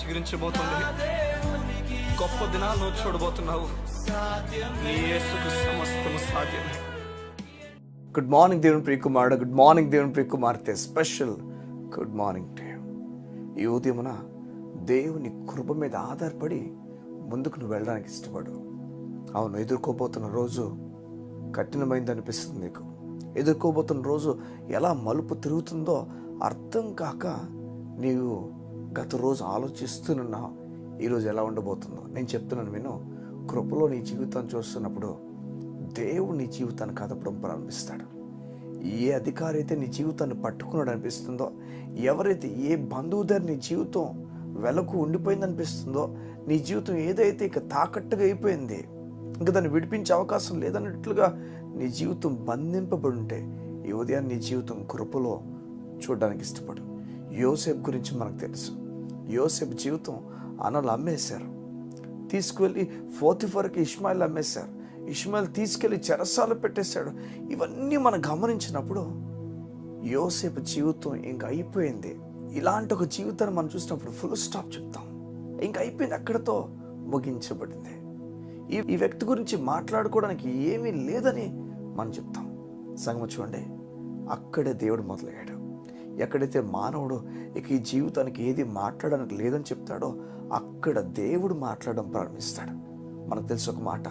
చిగురించబోతుంది. గొప్ప దినాలను చూడబోతున్నావు. నీ యేసుకు సమస్తము సాధ్యమే. గుడ్ మార్నింగ్ దేవుని ప్రియ కుమారుడు, గుడ్ మార్నింగ్ దేవుని ప్రియ కుమార్తె. Special good morning to you. ఈ ఉదయమున దేవుని కృప మీద ఆధారపడి ముందుకు నువ్వు వెళ్ళడానికి ఇష్టపడు. అవును, ఎదుర్కోబోతున్న రోజు కఠినమైంది అనిపిస్తుంది. నీకు ఎదుర్కోబోతున్న రోజు ఎలా మలుపు తిరుగుతుందో అర్థం కాక నీవు గత రోజు ఆలోచిస్తున్నావు ఈరోజు ఎలా ఉండబోతుందో. నేను చెప్తున్నాను విను. కృపలో నీ జీవితాన్ని చూస్తున్నప్పుడు దేవుడు నీ జీవితాన్ని కదపడం ప్రారంభిస్తాడు. ఏ అధికారి అయితే నీ జీవితాన్ని పట్టుకున్నాడు అనిపిస్తుందో, ఎవరైతే ఏ బంధువు దగ్గర నీ జీవితం వెలకు ఉండిపోయింది అనిపిస్తుందో, నీ జీవితం ఏదైతే ఇక తాకట్టుగా అయిపోయింది, ఇంకా దాన్ని విడిపించే అవకాశం లేదన్నట్లుగా నీ జీవితం బంధింపబడి ఉంటే, ఈ ఉదయాన్ని నీ జీవితం కృపలో చూడడానికి ఇష్టపడు. యోసేపు గురించి మనకు తెలుసు. యోసేపు జీవితం అన్నలు అమ్మేశారు, తీసుకువెళ్ళి పోతిఫర్కి ఇష్మాయిల్ అమ్మేశారు. ఇష్మాయిల్ తీసుకెళ్ళి చెరసాల పెట్టేశాడు. ఇవన్నీ మనం గమనించినప్పుడు యోసేపు జీవితం ఇంక అయిపోయింది. ఇలాంటి ఒక జీవితాన్ని మనం చూసినప్పుడు ఫుల్ స్టాప్ చెప్తాం. ఇంక అయిపోయింది, అక్కడతో ముగించబడింది. ఈ వ్యక్తి గురించి మాట్లాడుకోవడానికి ఏమీ లేదని మనం చెప్తాం. సంగమ చూడండి, అక్కడే దేవుడు మొదలయ్యాడు. ఎక్కడైతే మానవుడు ఇక ఈ జీవితానికి ఏది మాట్లాడడానికి లేదని చెప్తాడో అక్కడ దేవుడు మాట్లాడడం ప్రారంభిస్తాడు. మనకు తెలిసి ఒక మాట,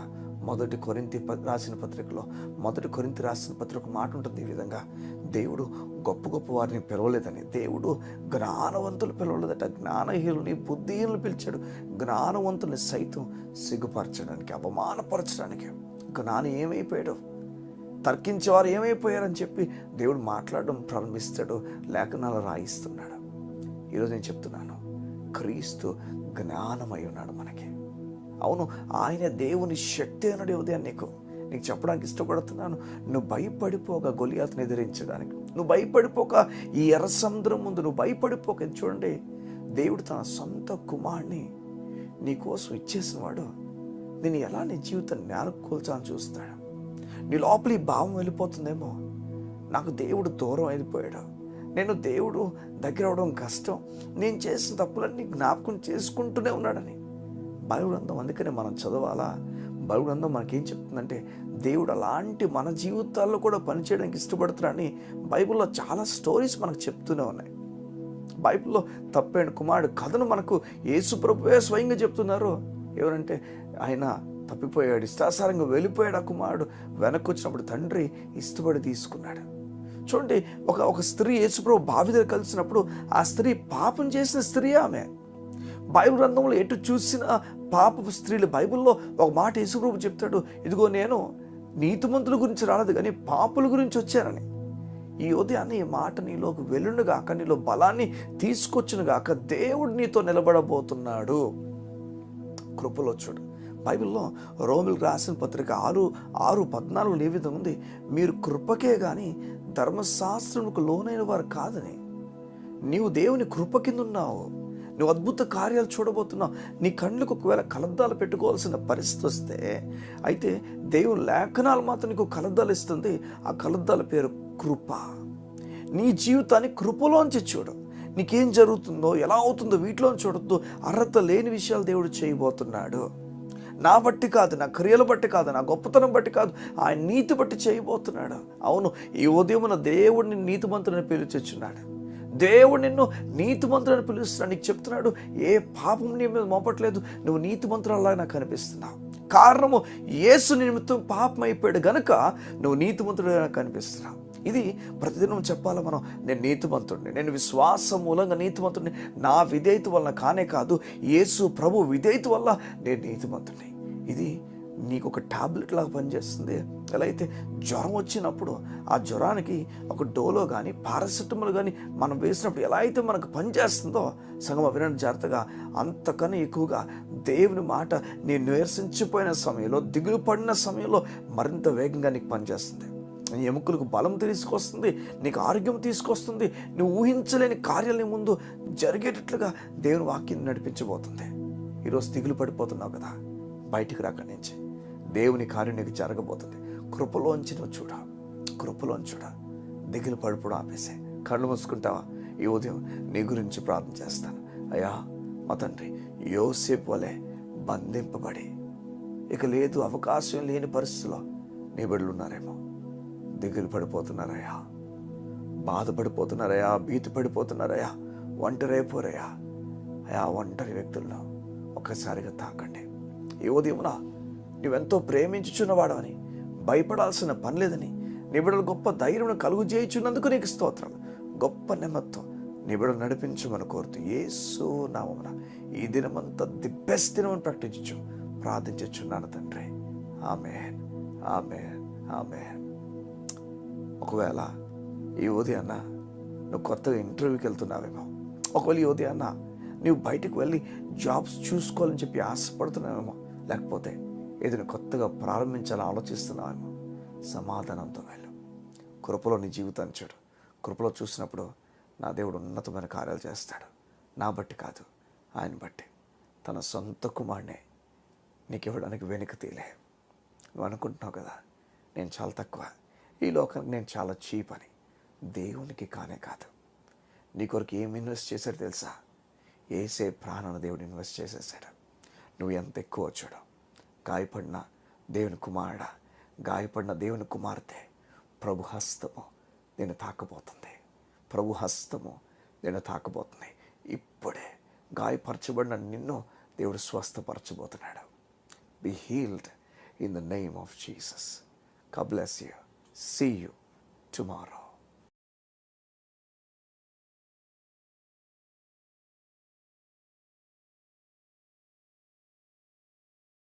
మొదటి కొరింథీ రాసిన పత్రికలో, మొదటి కొరింథీ రాసిన పత్రిక మాట ఉంటుంది ఈ విధంగా: దేవుడు గొప్ప గొప్ప వారిని పిలవలేదని, దేవుడు జ్ఞానవంతులు పిలవలేదట, జ్ఞానహీనుని బుద్ధిహీనులు పిలిచాడు. జ్ఞానవంతుని సైతం సిగ్గుపరచడానికి, అవమానపరచడానికి. జ్ఞాని ఏమైపోయాడు, తర్కించేవారు ఏమైపోయారని చెప్పి దేవుడు మాట్లాడడం ప్రారంభిస్తాడు, లేఖనాలు రాయిస్తున్నాడు. ఈరోజు నేను చెప్తున్నాను, క్రీస్తు జ్ఞానమై ఉన్నాడు మనకి. అవును, ఆయన దేవుని శక్తి అన్నాడు. ఉదయం నీకు చెప్పడానికి ఇష్టపడుతున్నాను. నువ్వు భయపడిపోక గొలియాతుని ఎదిరించడానికి, నువ్వు భయపడిపోక ఈ ఎర్ర సముద్రం ముందు నువ్వు భయపడిపోక. చూడండి, దేవుడు తన సొంత కుమారుని నీ కోసం ఇచ్చేసిన వాడు నేను ఎలా నీ జీవితాన్ని నేలకొల్చాలని చూస్తాడు. నీ లోపలి భావం వెళ్ళిపోతుందేమో, నాకు దేవుడు దూరం అయిపోయాడు, నేను దేవుడు దగ్గర అవడం కష్టం, నేను చేసిన తప్పులన్నీ జ్ఞాపకం చేసుకుంటూనే ఉన్నాడని. బైబిల్ గ్రంథం అందుకనే మనం చదవాలా. బైబిల్ గ్రంథం మనకేం చెప్తుందంటే, దేవుడు అలాంటి మన జీవితాల్లో కూడా పనిచేయడానికి ఇష్టపడుతున్నాడని బైబిల్లో చాలా స్టోరీస్ మనకు చెప్తూనే ఉన్నాయి. బైబిల్లో తప్పైన కుమారుడు కథను మనకు యేసు ప్రభువే స్వయంగా చెప్తున్నారు. ఎవరంటే, ఆయన తప్పిపోయాడు, ఇష్టాసారంగా వెళ్ళిపోయాడు. ఆ కుమారుడు వెనక్కి వచ్చినప్పుడు తండ్రి ఇష్టపడి తీసుకున్నాడు. చూడండి, ఒక స్త్రీ యేసుప్రభు బావి దగ్గర కలిసినప్పుడు ఆ స్త్రీ పాపం చేసిన స్త్రీ ఆమె. బైబిల్ గ్రంథంలో ఎటు చూసిన పాపపు స్త్రీలు. బైబిల్లో ఒక మాట యేసుప్రభు చెప్తాడు, ఇదిగో నేను నీతిమంతుల గురించి రాలేదు కానీ పాపుల గురించి వచ్చానని. ఈ ఉదయాన్ని ఈ మాట నీలోకి వెళ్ళునుగాక, నీలో బలాన్ని తీసుకొచ్చునుగాక. దేవుడు నీతో నిలబడబోతున్నాడు. కృపలో చూడు. బైబిల్లో రోమిలకు రాసిన పత్రిక 6:14 ఏ విధంగా ఉంది: మీరు కృపకే కానీ ధర్మశాస్త్రముకు లోనైన వారు కాదని. నీవు దేవుని కృప కింద ఉన్నావు. నువ్వు అద్భుత కార్యాలు చూడబోతున్నావు. నీ కళ్ళకు ఒకవేళ కలద్దాలు పెట్టుకోవాల్సిన పరిస్థితి వస్తే, అయితే దేవుని లేఖనాలు మాత్రం నీకు కలద్దాలు ఇస్తుంది. ఆ కలద్దాల పేరు కృప. నీ జీవితాన్ని కృపలోంచి చూడు. నీకేం జరుగుతుందో, ఎలా అవుతుందో వీటిలో చూడొద్దు. అర్హత లేని విషయాలు దేవుడు చేయబోతున్నాడు. నా బట్టి కాదు, నా క్రియలు బట్టి కాదు, నా గొప్పతనం బట్టి కాదు, ఆయన నీతి బట్టి చేయబోతున్నాడు. అవును, ఈ ఉదయమున దేవుడిని నీతిమంతుడని పిలిచొచ్చున్నాడు. దేవుడు నిన్ను నీతిమంతుడని పిలుస్తున్నాడు. నీకు చెప్తున్నాడు, ఏ పాపం నీ మీద మోపట్లేదు, నువ్వు నీతిమంతురాల్లాగా నాకు కనిపిస్తున్నావు. కారణము యేసు నిమిత్తం పాపం అయిపోయాడు గనుక నువ్వు నీతిమంతుడుగా కనిపిస్తున్నావు. ఇది ప్రతిదినం చెప్పాలి మనం. నేను నీతిమంతుడిని, నేను విశ్వాసం మూలంగా నీతిమంతుడిని. నా విధేయత వలన కానే కాదు, యేసు ప్రభు విధేయత వల్ల నేను నీతిమంతుడిని. ఇది నీకు ఒక టాబ్లెట్ లాగా పనిచేస్తుంది. ఎలా అయితే జ్వరం వచ్చినప్పుడు ఆ జ్వరానికి ఒక డోలో కానీ పారాసెటమాల్ కానీ మనం వేసినప్పుడు ఎలా అయితే మనకు పనిచేస్తుందో, సగం వినండి జాగ్రత్తగా, అంతకన్నా ఎక్కువగా దేవుని మాట నీ నిరసించిపోయిన సమయంలో, దిగులు పడిన సమయంలో మరింత వేగంగా నీకు పనిచేస్తుంది. నీ ఎముకలకు బలం తీసుకొస్తుంది, నీకు ఆరోగ్యం తీసుకొస్తుంది. నువ్వు ఊహించలేని కార్యాలని ముందు జరిగేటట్లుగా దేవుని వాక్యం నడిపించబోతుంది. ఈరోజు దిగులు పడిపోతున్నావు కదా, బయటికి రాక నుంచి దేవుని కార్యం నీకు జరగబోతుంది. కృపలోంచి నువ్వు చూడ, కృపలోంచి చూడ. దిగులు పడిపోవడం ఆపేసే, కళ్ళు మూసుకుంటావా? ఈ ఉదయం నీ గురించి ప్రార్థన చేస్తాను. అయ్యా, మా తండ్రి యోసేపు వలె బంధింపబడి ఇక లేదు అవకాశం లేని పరిస్థితిలో నీ బిడ్డలు ఉన్నారేమో, దిగులు పడిపోతున్నారయ్యా, బాధపడిపోతున్నారయ్యా, భీతి పడిపోతున్నారయ్యా, ఒంటరైపోరయ్యా. అయా ఒంటరి వ్యక్తుల్లో ఒక్కసారిగా తాకండి. ఈ ఉదయమున నువ్వెంతో ప్రేమించుచున్నవాడవని, భయపడాల్సిన పని లేదని, నీ బిడ్డలు గొప్ప ధైర్యం కలుగు చేయుచున్నందుకు నీకు స్తోత్రాలు. గొప్ప నెమ్మదితో నీ బిడ్డలు నడిపించమని కోరుతూ యేసు నామమున ఈ దినమంతా ది బెస్ట్ దినమని ప్రకటించు ప్రార్థించుచున్నాను తండ్రి. ఆమేన్, ఆమేన్, ఆమేన్. ఒకవేళ ఈ ఉదయాన్న నువ్వు కొత్తగా ఇంటర్వ్యూకి వెళ్తున్నావేమో, ఒకవేళ ఈ ఉదయాన్న నువ్వు బయటకు వెళ్ళి జాబ్స్ చూసుకోవాలని చెప్పి ఆశపడుతున్నావేమో, లేకపోతే ఏదైనా కొత్తగా ప్రారంభించాలని ఆలోచిస్తున్నావేమో, సమాధానంతో వెళ్ళు. కృపలో నీ జీవితాన్ని చూడు. కృపలో చూసినప్పుడు నా దేవుడు ఉన్నతమైన కార్యాలు చేస్తాడు. నా బట్టి కాదు, ఆయన బట్టి. తన సొంత కుమారునే నీకు ఇవ్వడానికి వెనుక తీలే. నువ్వు అనుకుంటున్నావు కదా, నేను చాలా తక్కువ, ఈ లోకానికి నేను చాలా చీప్ అని. దేవునికి కానే కాదు. నీ కొరకు ఏం ఇన్వెస్ట్ చేశాడు తెలుసా? ఏసే ప్రాణాన్ని దేవుడు ఇన్వెస్ట్ చేసేసాడు. నువ్వు ఎంత ఎక్కువ చూడు. గాయపడిన దేవుని కుమారుడా, గాయపడిన దేవుని కుమార్తె, ప్రభు హస్తము నేను తాకబోతుంది. ప్రభు హస్తము నేను తాకబోతుంది. ఇప్పుడే గాయపరచబడిన నిన్ను దేవుడు స్వస్థపరచబోతున్నాడు. Be healed in the name of Jesus. God bless you. See you tomorrow.